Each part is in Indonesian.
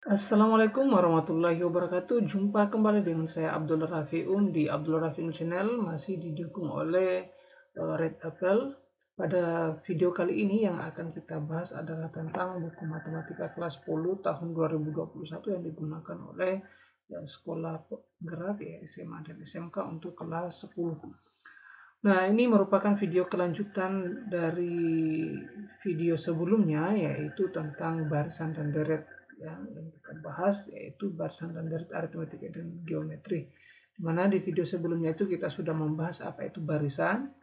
Assalamualaikum warahmatullahi wabarakatuh. Jumpa kembali dengan saya Abdul Rafiun di Abdul Rafiun Channel, masih didukung oleh Red Apple. Pada video kali ini yang akan kita bahas adalah tentang buku matematika kelas 10 tahun 2021 yang digunakan oleh sekolah penggerak SMA dan SMK untuk kelas 10. Nah, ini merupakan video kelanjutan dari video sebelumnya, yaitu tentang barisan dan deret yang kita bahas, yaitu barisan dan deret aritmatika dan geometri. Di mana di video sebelumnya itu kita sudah membahas apa itu barisan,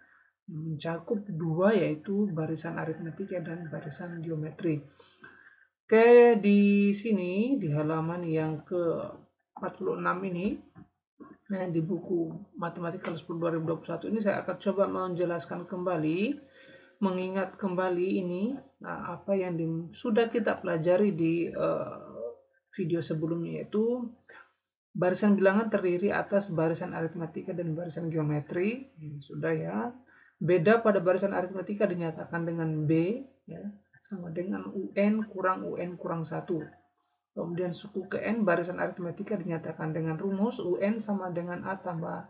mencakup dua, yaitu barisan aritmatika dan barisan geometri. Oke, di sini di halaman yang ke-46 ini, nah, di buku Matematika kelas 10 2021 ini saya akan coba menjelaskan kembali, mengingat kembali ini, apa yang sudah kita pelajari di video sebelumnya, yaitu barisan bilangan terdiri atas barisan aritmatika dan barisan geometri. Sudah ya. Beda pada barisan aritmatika dinyatakan dengan B, ya, sama dengan UN kurang UN kurang 1. Kemudian suku ke N barisan aritmatika dinyatakan dengan rumus UN sama dengan A tambah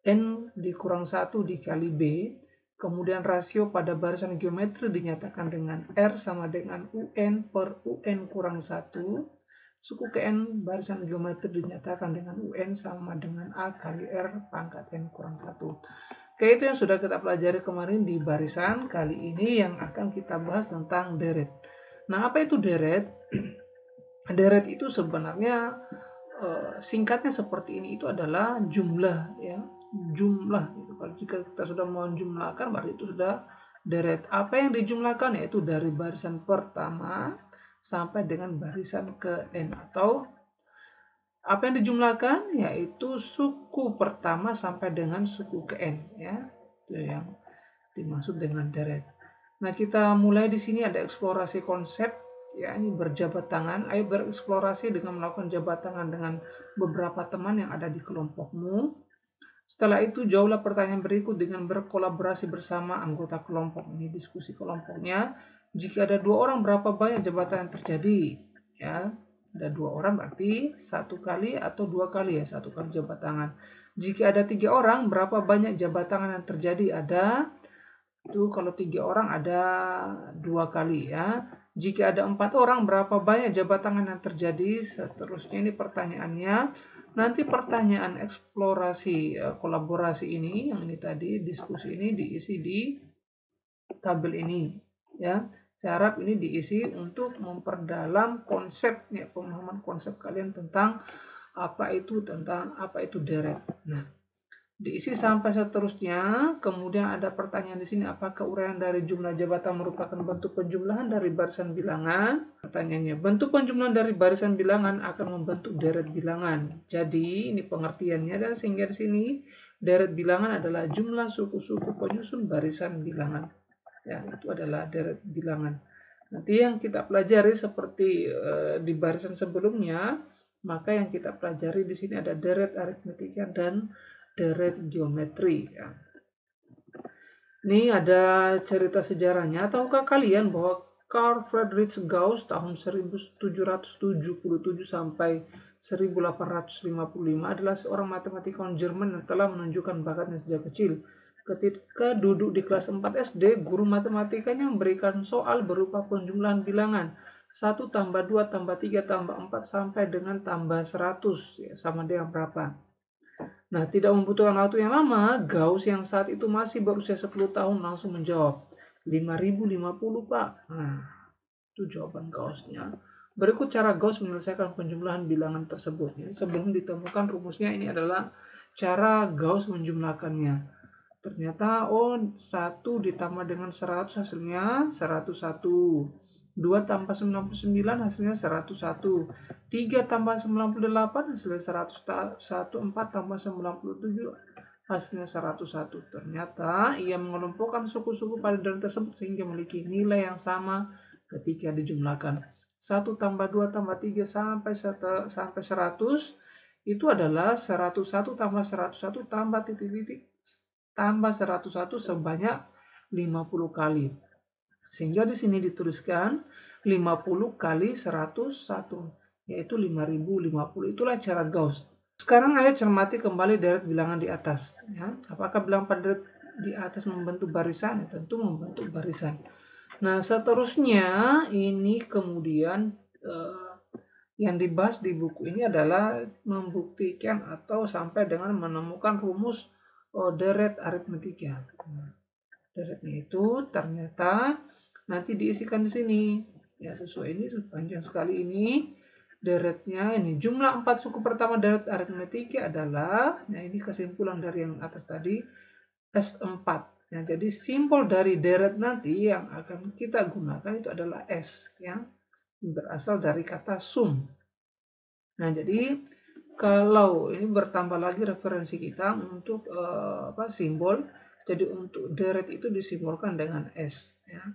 N dikurang 1 dikali B. Kemudian rasio pada barisan geometri dinyatakan dengan R sama dengan UN per UN kurang 1. Suku ke N barisan geometri dinyatakan dengan UN sama dengan A kali R pangkat N kurang 1. Oke, itu yang sudah kita pelajari kemarin di barisan. Kali ini yang akan kita bahas tentang deret. Nah, apa itu deret? Deret itu sebenarnya singkatnya seperti ini, itu adalah jumlah, ya, jumlah gitu. Kalau jika kita sudah menjumlahkan berarti itu sudah deret. Apa yang dijumlahkan yaitu dari barisan pertama sampai dengan barisan ke N, atau apa yang dijumlahkan yaitu suku pertama sampai dengan suku ke N, ya. Itu yang dimaksud dengan deret. Nah, kita mulai di sini ada eksplorasi konsep, ya, ini berjabat tangan. Ayo bereksplorasi dengan melakukan jabat tangan dengan beberapa teman yang ada di kelompokmu. Setelah itu, jawablah pertanyaan berikut dengan berkolaborasi bersama anggota kelompok. Ini diskusi kelompoknya. Jika ada 2 orang, berapa banyak jabatan yang terjadi? Ya, ada 2 orang berarti 1 kali atau 2 kali, ya, 1 kali jabat tangan. Jika ada 3 orang, berapa banyak jabat tangan yang terjadi? Ada itu kalau 3 orang ada 2 kali, ya. Jika ada 4 orang, berapa banyak jabat tangan yang terjadi? Seterusnya ini pertanyaannya. Nanti pertanyaan eksplorasi kolaborasi ini, yang ini tadi diskusi ini diisi di tabel ini, ya. Saya harap ini diisi untuk memperdalam konsepnya, pemahaman konsep kalian tentang apa itu deret. Nah, diisi sampai seterusnya. Kemudian ada pertanyaan di sini, apakah uraian dari jumlah jabatan merupakan bentuk penjumlahan dari barisan bilangan? Pertanyaannya, bentuk penjumlahan dari barisan bilangan akan membentuk deret bilangan. Jadi ini pengertiannya, dan sehingga di sini deret bilangan adalah jumlah suku-suku penyusun barisan bilangan. Ya, itu adalah deret bilangan. Nanti yang kita pelajari seperti di barisan sebelumnya, maka yang kita pelajari di sini ada deret aritmatika dan deret geometri, ya. Ini ada cerita sejarahnya. Tahukah kalian bahwa Carl Friedrich Gauss tahun 1777 sampai 1855 adalah seorang matematikawan Jerman yang telah menunjukkan bakatnya sejak kecil. Ketika duduk di kelas 4 SD, guru matematikanya memberikan soal berupa penjumlahan bilangan 1 tambah 2 tambah 3 tambah 4 sampai dengan tambah 100, ya, sama dengan berapa. Nah, tidak membutuhkan waktu yang lama, Gauss yang saat itu masih berusia 10 tahun langsung menjawab, 5050, Pak. Nah, itu jawaban Gaussnya. Berikut cara Gauss menyelesaikan penjumlahan bilangan tersebut. Jadi, sebelum ditemukan rumusnya, ini adalah cara Gauss menjumlahkannya. Ternyata, 1 ditambah dengan 100 hasilnya 101. 2 tambah 99 hasilnya 101. 3 tambah 98 hasilnya 101. 4 tambah 97 hasilnya 101. Ternyata ia mengelompokkan suku-suku pada deret tersebut sehingga memiliki nilai yang sama ketika dijumlahkan. 1 tambah 2 tambah 3 sampai 100 itu adalah 101 tambah 101 tambah titik-titik tambah 101 sebanyak 50 kali. Sehingga di sini dituliskan 50 kali 101. yaitu 5050. Itulah cara Gauss. Sekarang ayo cermati kembali deret bilangan di atas. Ya. Apakah bilangan pada deret di atas membentuk barisan? Tentu membentuk barisan. Nah, seterusnya ini kemudian yang dibahas di buku ini adalah membuktikan atau sampai dengan menemukan rumus deret aritmetika. Deretnya itu ternyata nanti diisikan di sini. Ya, sesuai ini panjang sekali ini. Deretnya ini jumlah 4 suku pertama deret aritmetika adalah, nah ini kesimpulan dari yang atas tadi, S4. Nah, jadi simbol dari deret nanti yang akan kita gunakan itu adalah S, yang berasal dari kata sum. Nah, jadi kalau ini bertambah lagi referensi kita untuk simbol. Jadi untuk deret itu disimbolkan dengan S, ya.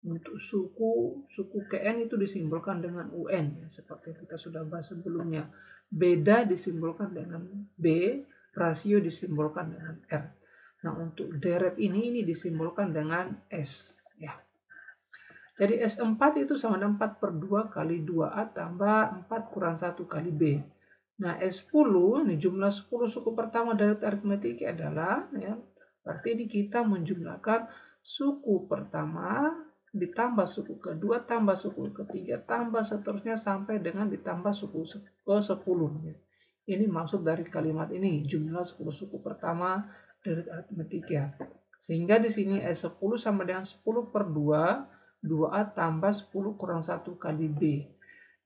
Untuk suku KN itu disimbolkan dengan UN, ya, seperti kita sudah bahas sebelumnya. Beda disimbolkan dengan B, rasio disimbolkan dengan R. Nah, untuk deret ini disimbolkan dengan S, ya. Jadi S4 itu sama dengan 4/2 kali 2A tambah 4 kurang 1 kali B. Nah, S10 ini jumlah 10 suku pertama deret aritmetika adalah, ya, berarti ini kita menjumlahkan suku pertama ditambah suku kedua tambah suku ketiga tambah seterusnya sampai dengan ditambah suku ke-10. Ini maksud dari kalimat ini, jumlah 10 suku pertama deret aritmetika. Sehingga di sini S10 sama dengan 10/2, 2A tambah 10 kurang 1 kali B.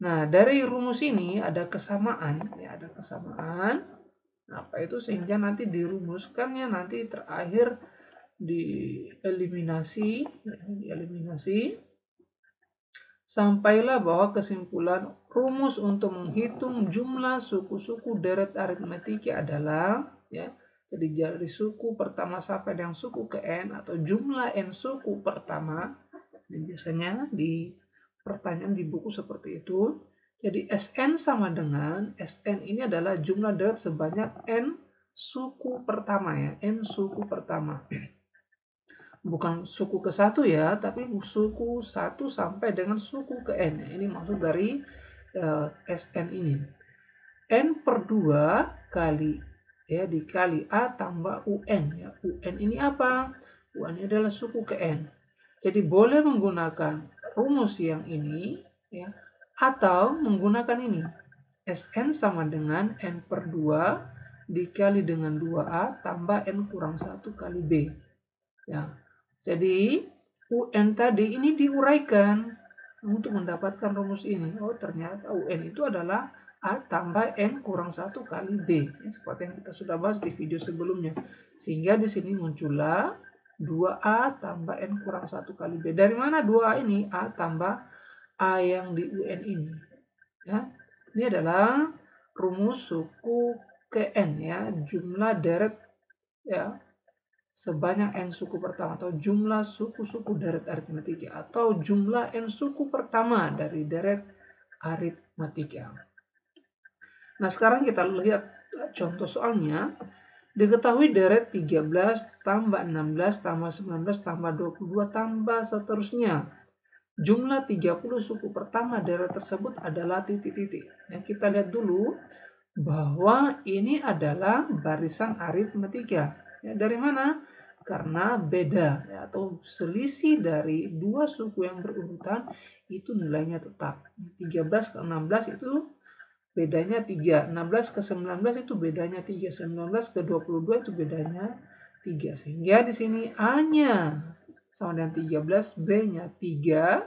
Nah, dari rumus ini ada kesamaan, ya, ada kesamaan. Apa itu? Sehingga nanti dirumuskannya nanti terakhir dieliminasi sampailah bahwa kesimpulan rumus untuk menghitung jumlah suku-suku deret aritmetika adalah, ya, jadi dari suku pertama sampai dengan suku ke n atau jumlah n suku pertama. Dan biasanya di pertanyaan di buku seperti itu. Jadi Sn sama dengan, Sn ini adalah jumlah deret sebanyak n suku pertama, ya, n suku pertama. Bukan suku ke-1 ya, tapi suku 1 sampai dengan suku ke n. Ini maksud dari Sn ini. N/2 kali, ya, dikali A tambah UN, ya. UN ini apa? UN ini adalah suku ke n. Jadi boleh menggunakan rumus yang ini, ya, atau menggunakan ini. Sn sama dengan N/2 dikali dengan 2A tambah N kurang 1 kali B. Ya. Jadi UN tadi ini diuraikan untuk mendapatkan rumus ini. Oh, ternyata UN itu adalah A tambah N kurang 1 kali B. Ya, seperti yang kita sudah bahas di video sebelumnya. Sehingga di sini muncullah 2A tambah N kurang 1 kali B. Dari mana 2A ini? A tambah A yang di UN ini. Ya. Ini adalah rumus suku ke N, ya, jumlah deret, ya, sebanyak n suku pertama atau jumlah suku-suku deret aritmetika atau jumlah n suku pertama dari deret aritmetika. Nah, sekarang kita lihat contoh soalnya. Diketahui deret 13 tambah 16 tambah 19 tambah 22 tambah seterusnya. Jumlah 30 suku pertama deret tersebut adalah titik-titik. Nah, kita lihat dulu bahwa ini adalah barisan aritmetika. Ya, dari mana? Karena beda, ya, atau selisih dari dua suku yang berurutan itu nilainya tetap. 13 ke 16 itu bedanya 3, 16 ke 19 itu bedanya 3, 19 ke 22 itu bedanya 3. Sehingga di sini A-nya sama dengan 13, B-nya 3.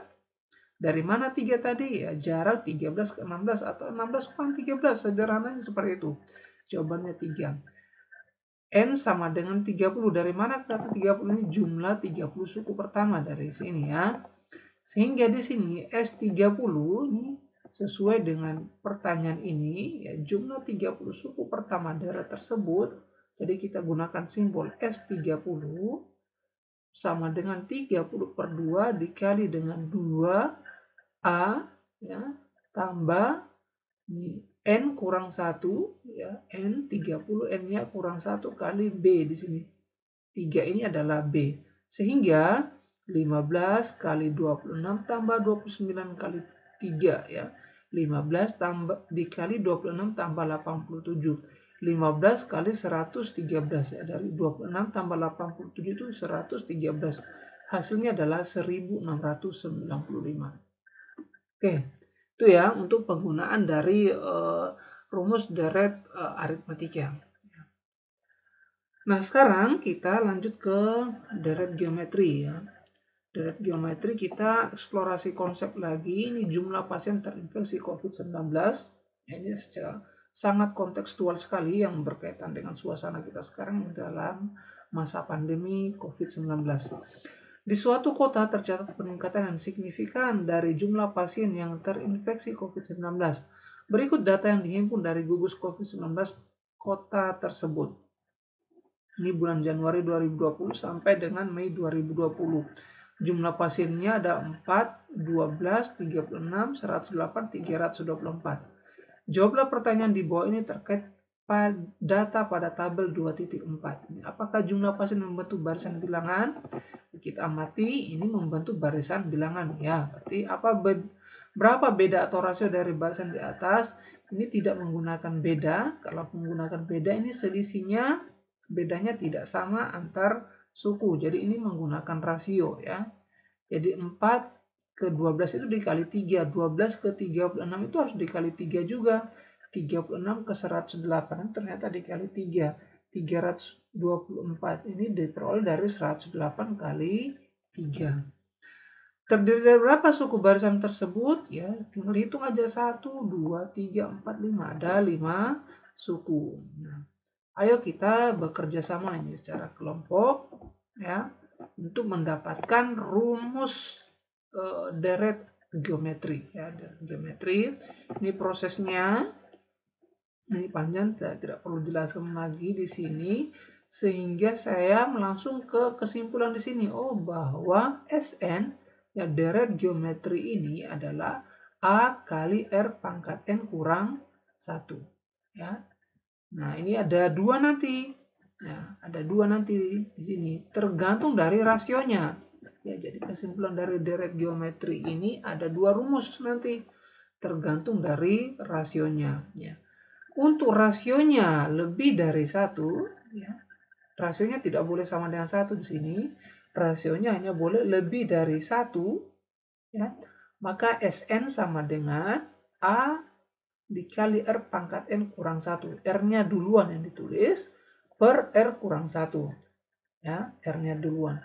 Dari mana 3 tadi? Ya, jarak 13 ke 16 atau 16 kurang 13. Sederhananya seperti itu. Jawabannya 3. N sama dengan 30. Dari mana kata 30 ini? Jumlah 30 suku pertama dari sini, ya. Sehingga di sini S30 ini sesuai dengan pertanyaan ini, ya, jumlah 30 suku pertama deret tersebut. Jadi kita gunakan simbol S30 sama dengan 30/2 dikali dengan 2A, ya, tambah N kurang 1, ya, N 30, N-nya kurang 1 kali B di sini. 3 ini adalah B. Sehingga 15 kali 26 tambah 29 kali 3, ya. 15 dikali 26 tambah 87. 15 kali 113 ya. Dari 26 tambah 87 itu 113. Hasilnya adalah 1695. Oke, itu ya untuk penggunaan dari rumus deret aritmatika. Nah, sekarang kita lanjut ke deret geometri ya. Deret geometri kita eksplorasi konsep lagi. Ini jumlah pasien terinfeksi COVID-19. Ini sangat kontekstual sekali yang berkaitan dengan suasana kita sekarang dalam masa pandemi COVID-19. Di suatu kota tercatat peningkatan yang signifikan dari jumlah pasien yang terinfeksi COVID-19. Berikut data yang dihimpun dari gugus COVID-19 kota tersebut. Ini bulan Januari 2020 sampai dengan Mei 2020. Jumlah pasiennya ada 4, 12, 36, 108, 324. Jawablah pertanyaan di bawah ini terkait data pada tabel 2.4. Apakah jumlah pasien membentuk barisan bilangan? Kita amati ini membentuk barisan bilangan. Ya, berarti berapa beda atau rasio dari barisan di atas? Ini tidak menggunakan beda. Kalau menggunakan beda ini selisihnya bedanya tidak sama antar suku. Jadi ini menggunakan rasio ya. Jadi 4 ke 12 itu dikali 3. 12 ke 36 itu harus dikali 3 juga. 36 ke 108 ternyata dikali 3. 324 ini diperoleh dari 108 kali 3. Terdiri dari berapa suku barisan tersebut? Ya, tinggal hitung aja 1, 2, 3, 4, 5. Ada 5 suku. Nah, ayo kita bekerja sama ini secara kelompok ya untuk mendapatkan rumus deret geometri ya. Geometri ini prosesnya ini panjang, tidak perlu jelaskan lagi di sini sehingga saya langsung ke kesimpulan di sini. Oh, bahwa SN ya deret geometri ini adalah A kali R pangkat N kurang 1 ya. Nah, ini ada 2 nanti. Ya, ada 2 nanti di sini. Tergantung dari rasionya. Ya, jadi kesimpulan dari deret geometri ini ada 2 rumus nanti. Tergantung dari rasionya. Ya. Untuk rasionya lebih dari 1, ya, rasionya tidak boleh sama dengan 1 di sini. Rasionya hanya boleh lebih dari 1. Ya. Maka SN sama dengan A dikali R pangkat N kurang 1. R-nya duluan yang ditulis per R kurang 1. Ya, R-nya duluan.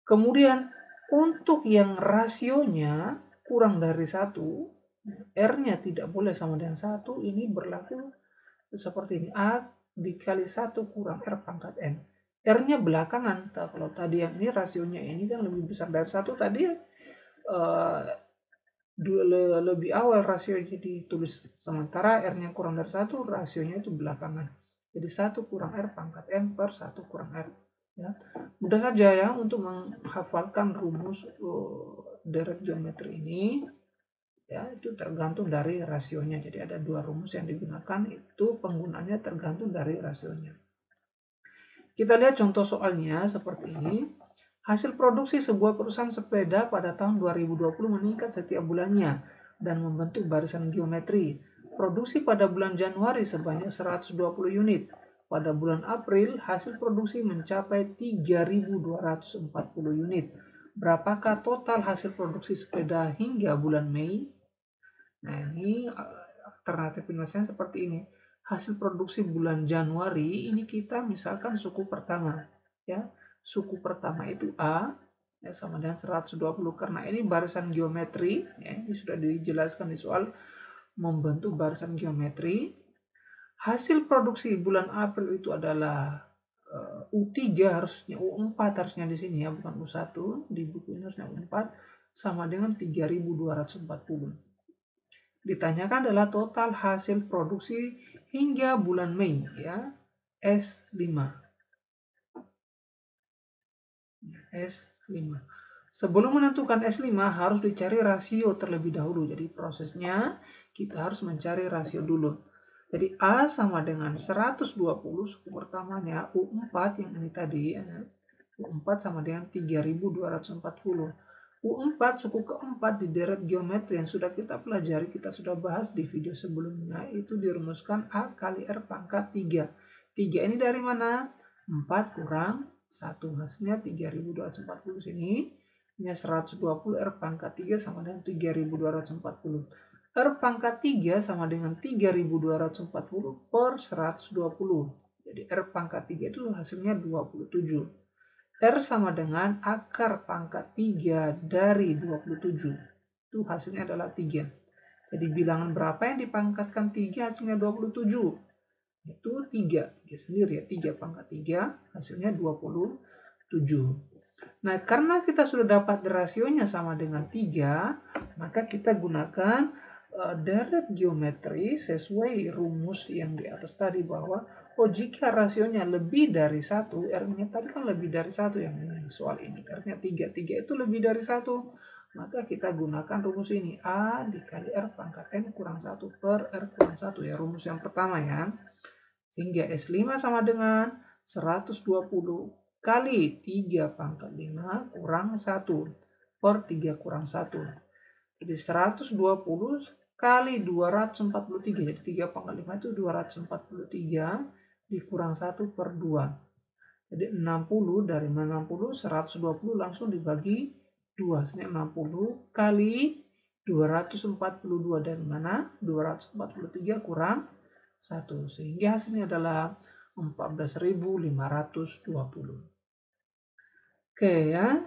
Kemudian untuk yang rasionya kurang dari 1, R-nya tidak boleh sama dengan 1, ini berlaku seperti ini. A dikali 1 kurang R pangkat N. R-nya belakangan. Kalau tadi yang ini rasionya ini kan lebih besar dari 1 tadi lebih awal rasionya ditulis, sementara R-nya kurang dari 1, rasionya itu belakangan. Jadi 1 kurang R pangkat N per 1 kurang R. Ya. Mudah saja ya untuk menghafalkan rumus deret geometri ini. Ya, itu tergantung dari rasionya. Jadi ada 2 rumus yang digunakan, itu penggunaannya tergantung dari rasionya. Kita lihat contoh soalnya seperti ini. Hasil produksi sebuah perusahaan sepeda pada tahun 2020 meningkat setiap bulannya dan membentuk barisan geometri. Produksi pada bulan Januari sebanyak 120 unit. Pada bulan April, hasil produksi mencapai 3.240 unit. Berapakah total hasil produksi sepeda hingga bulan Mei? Nah, ini alternatif penyelesaian seperti ini. Hasil produksi bulan Januari ini kita misalkan suku pertama, ya. Suku pertama itu A ya, sama dengan 120 karena ini barisan geometri ya, ini sudah dijelaskan di soal membentuk barisan geometri. Hasil produksi bulan April itu adalah U3 harusnya, U4 harusnya di sini ya, bukan U1. Di buku ini harusnya U4 sama dengan 3.240. Ditanyakan adalah total hasil produksi hingga bulan Mei ya, S5. S5. Sebelum menentukan S5 harus dicari rasio terlebih dahulu. Jadi prosesnya kita harus mencari rasio dulu. Jadi A sama dengan 120 suku pertamanya, U4 yang ini tadi, U4 sama dengan 3.240. U4 suku keempat di deret geometri yang sudah kita pelajari, kita sudah bahas di video sebelumnya, itu dirumuskan A kali R pangkat 3. 3 ini dari mana? 4 kurang 1, hasilnya 3240 sini. Ini 120 R pangkat 3 sama dengan 3240. R pangkat 3 sama dengan 3240 per 120. Jadi R pangkat 3 itu hasilnya 27. R sama dengan akar pangkat 3 dari 27. Itu hasilnya adalah 3. Jadi bilangan berapa yang dipangkatkan 3 hasilnya 27? Itu 3. 3 sendiri ya, 3 pangkat 3 hasilnya 27. Nah, karena kita sudah dapat rasionya sama dengan 3, maka kita gunakan deret geometri sesuai rumus yang di atas tadi bahwa jika rasionya lebih dari 1, R-nya tadi kan lebih dari 1 yang soal ini, R-nya 3, 3 itu lebih dari 1, maka kita gunakan rumus ini, A dikali R pangkat N kurang 1 per R kurang 1 ya, rumus yang pertama ya. Sehingga S5 sama dengan 120 kali 3 pangkat 5 kurang 1 per 3 kurang 1. Jadi 120 kali 243, jadi 3 pangkat 5 itu 243 dikurang 1 per 2. Jadi 60, dari 60, 120 langsung dibagi 2. Hasilnya 60 kali 242 dari mana? 243 kurang 1. Sehingga hasilnya adalah 14.520. Oke ya.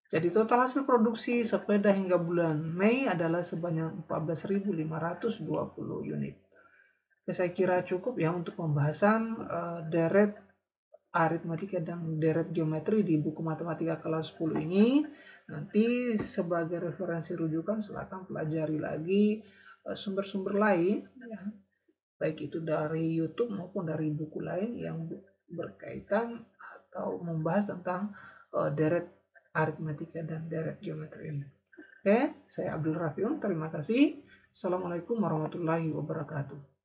Jadi total hasil produksi sepeda hingga bulan Mei adalah sebanyak 14.520 unit. Saya kira cukup ya untuk pembahasan deret aritmatika dan deret geometri di buku matematika kelas 10 ini. Nanti sebagai referensi rujukan silakan pelajari lagi sumber-sumber lain ya, baik itu dari YouTube maupun dari buku lain yang berkaitan atau membahas tentang deret aritmatika dan deret geometri ini. Oke, saya Abdul Rafiun, terima kasih. Assalamualaikum warahmatullahi wabarakatuh.